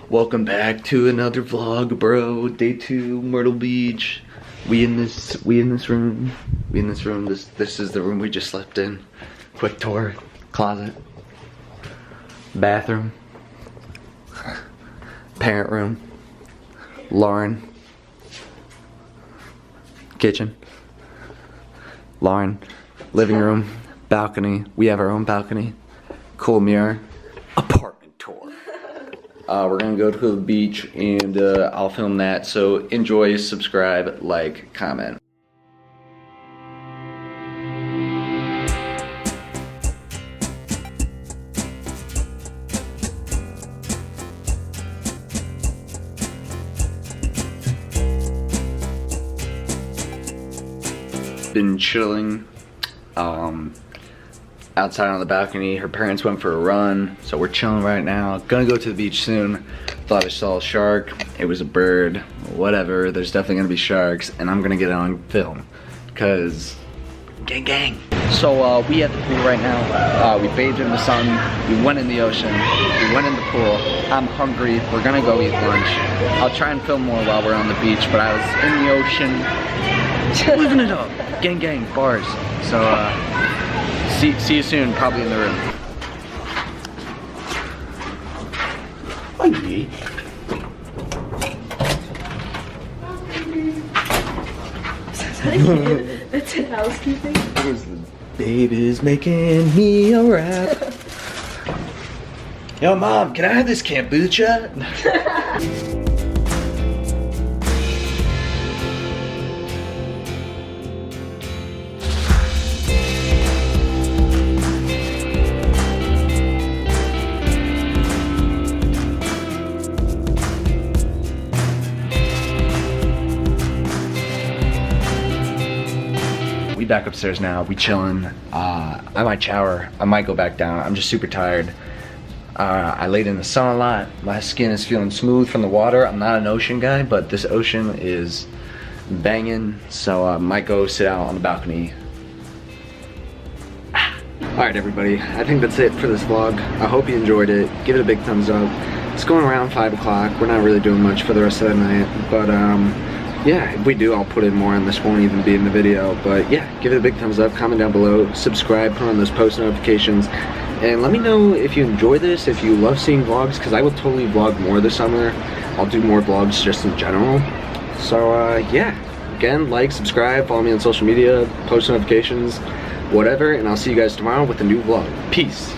Welcome back to another vlog, bro. Day 2, Myrtle Beach. We in this room. This is the room we just slept in. Quick tour. Closet. Bathroom. Parent room. Lauren. Kitchen. Lauren. Living room. Balcony. We have our own balcony. Cool mirror. Apartment tour. We're gonna go to the beach and I'll film that. So enjoy, subscribe, like, comment. Been chilling outside on the balcony. Her parents went for a run, so we're chilling right now. Gonna go to the beach soon. Thought I saw a shark. It was a bird. Whatever. There's definitely gonna be sharks, and I'm gonna get it on film, cause gang gang. So we at the pool right now. We bathed in the sun. We went in the ocean. We went in the pool. I'm hungry. We're gonna go eat lunch. I'll try and film more while we're on the beach, but I was in the ocean, living it up. Gang gang, bars. So see you soon, probably in the room. Hi. That's it, housekeeping. Babe is making me a rap. Yo, mom, can I have this kombucha? Back upstairs now, we chilling. I might shower, I might go back down. I'm just super tired. I laid in the sun a lot. My skin is feeling smooth from the water. I'm not an ocean guy, but this ocean is banging, so I might go sit out on the balcony. Alright everybody, I think that's it for this vlog. I hope you enjoyed it. Give it a big thumbs up. It's going around 5 o'clock. We're not really doing much for the rest of the night, but yeah, if we do, I'll put in more, and this won't even be in the video. But yeah, give it a big thumbs up, comment down below, subscribe, put on those post notifications, and let me know if you enjoy this, if you love seeing vlogs, because I will totally vlog more this summer. I'll do more vlogs just in general. So yeah, again, like, subscribe, follow me on social media, post notifications, whatever, and I'll see you guys tomorrow with a new vlog. Peace.